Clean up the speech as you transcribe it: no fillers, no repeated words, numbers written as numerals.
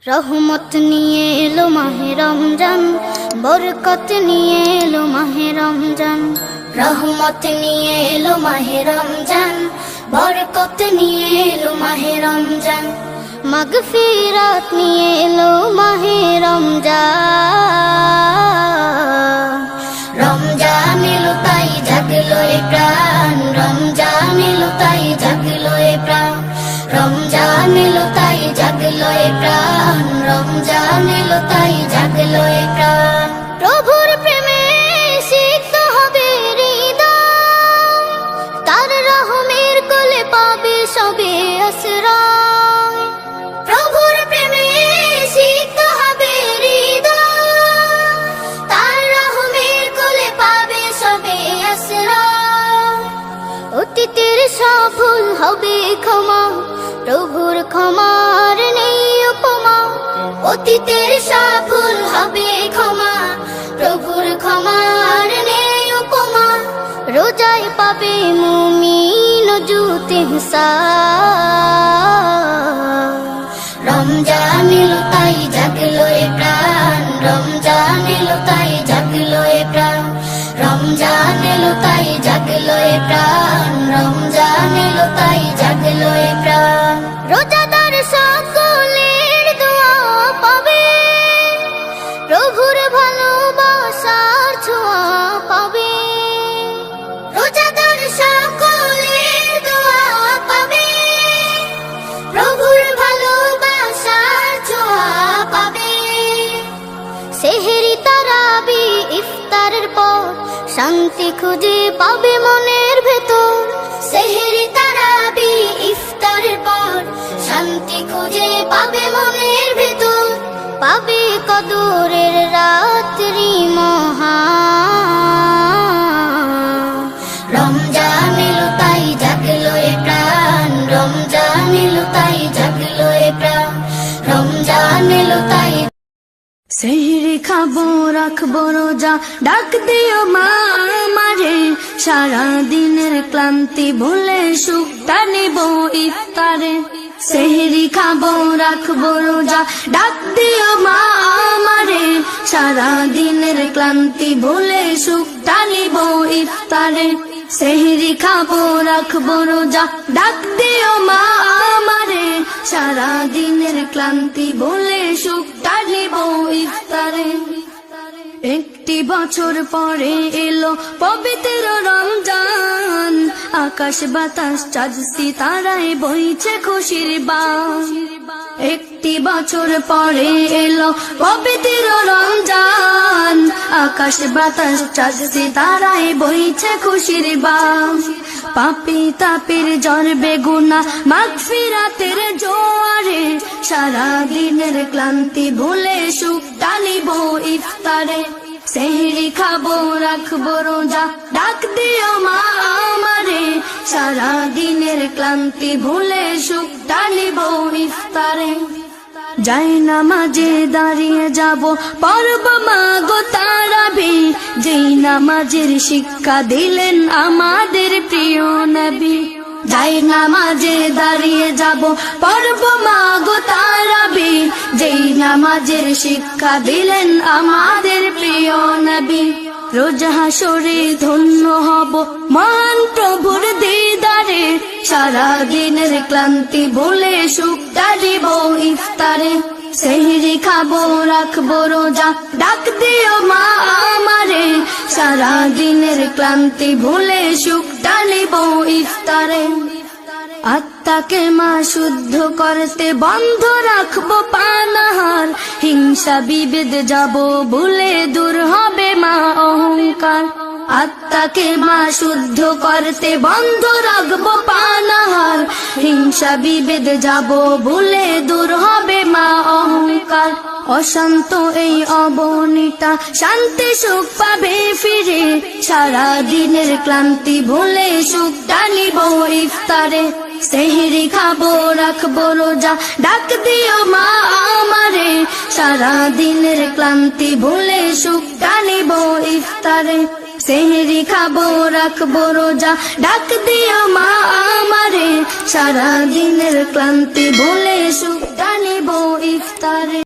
রহমত নিয়ে এলো মাহে রমজান, বরকত নিয়ে এলো মাহে রমজান। রহমত নিয়ে এলো মাহে রমজান, বরকত নিয়ে এলো মাহে রমজান। মাগফিরাত নিয়ে এলো মাহে রমজান। রমজান এলো তাই জাগলো এ প্রাণ, রমজান এলো তাই জাগলো এ প্রাণ। রমজান এলো তাই জাগলো এ প্রাণ, রমজান এলো তাই জাগলো এ প্রাণ। প্রভুর প্রেমে সিক্ত হবে হৃদয়, তার রহমের কোলে পাবে সবে আশ্রয়। প্রভুর প্রেমে সিক্ত হবে হৃদয়, তার রহমের কোলে পাবে সবে আশ্রয়। অতীতের সব ভুল হবে ক্ষমা, প্রভুর ক্ষমার নেই উপমা। অতীতের সব ভুল হবে ক্ষমা, প্রভুর ক্ষমার নেই উপমা। রোজায় পাবে মুমিন জুতে হিসাব। রমজান এলো তাই জাগলো এ প্রাণ, রমজান এলো তাই জাগলো এ প্রাণ। রমজান এলো তাই জাগলো এ প্রাণ, রমজান এলো তাই জাগলো এ প্রাণ। রোজাদার সকলের দোয়া পাবে, প্রভুর ভালোবাসার ছোঁয়া পাবে। রোজাদার সকলের দোয়া পাবে, প্রভুর ভালোবাসার ছোঁয়া পাবে। সেহরি তারাবি ইফতারের পর শান্তি খুঁজে পাবে মনের ভেতর। সেহরি তারাবি ইফতারের পর শান্তি খুঁজে পাবে মনের ভেতর। পাবে কদরের রাত্রি মহান। রমজান এলো তাই জাগলো এ প্রাণ, রমজান এলো তাই জাগলো এ প্রাণ। রমজান এলো তাই। সেহরি খাবো রাখবো রোজা, ডাক দিও মা আমারে। সারা দিনের ক্লান্তি ভুলে সুখটা নিব ইফতারে। সেহরি খাবো রাখবো রোজা, ডাক দিও মা আমারে। সারা দিনের ক্লান্তি ভুলে সুখটা নিব ইফতারে। সেহরি খাবো রাখবো রোজা, ডাক দিও মা আমারে। সারা দিনের ক্লান্তি ভুলে সুখটা নিব ইফতারে। একটি বছর পরে এলো পবিত্র রমজান, আকাশ বাতাস চাঁদ সিতারায় বইছে খুশির বান। একটি বছর পরে এলো পবিত্র রমজান, আকাশ বাতাস চাঁদ সিতারায় বইছে খুশির বান। পাপী তাপের জ্বর বেগুনা মাগফিরাতের জোয়ারে। সারা দিনের ক্লান্তি ভুলে সুখটা নিব ইফতারে। সেহরি খাবো রাখবো রোজা, ডাক দিও মা আমারে। সারা দিনের ক্লান্তি ভুলে সুখটা নিব ইফতারে। যাই নামাজে দাঁড়িয়ে যাব পড়ব মা গো তারাবি, যেই নামাজের শিক্ষা দিলেন আমাদের প্রিয় নবী। যাই নামাজে দাঁড়িয়ে যাব পড়ব মা গো তারাবি, যেই নামাজের শিক্ষা দিলেন আমাদের প্রিয় নবী। রোজ হাসরে ধন্য হব মহান প্রভুর দিদারে। সারা দিনের ক্লান্তি ভুলে সুখটা দিব ইফতারে। সেহরি খাবো রাখবো রোজা, ডাক দিও মা আমারে। সারা দিনের ক্লান্তি ভুলে সুখটা নিব ইফতারে। আত্মাকে মা শুদ্ধ করতে বন্ধ রাখবো পানাহার। হিংসা বিভেদ যাব ভুলে দূর হবে মা অহংকার। আত্মাকে মা শুদ্ধ করতে বন্ধ রাখবো পানাহার। হিংসা বিভেদ যাব ভুলে দূর হবে মা অহংকার। অশান্ত এই অবনীতা শান্তি সুখ পাবে ফিরে। সারা দিনের ক্লান্তি ভুলে সুখটা নিব ইফতারে। সেহরি খাবো রাখবো রোজা, ডাক দিও মা আমারে। সারা দিনের ক্লান্তি ভুলে সুখটা নিব ইফতারে। সেহরি খাবো রাখবো রোজা, ডাক দিও মা আমারে, সারা দিনের ক্লান্তি ভুলে সুখটা নিবো ইফতারে।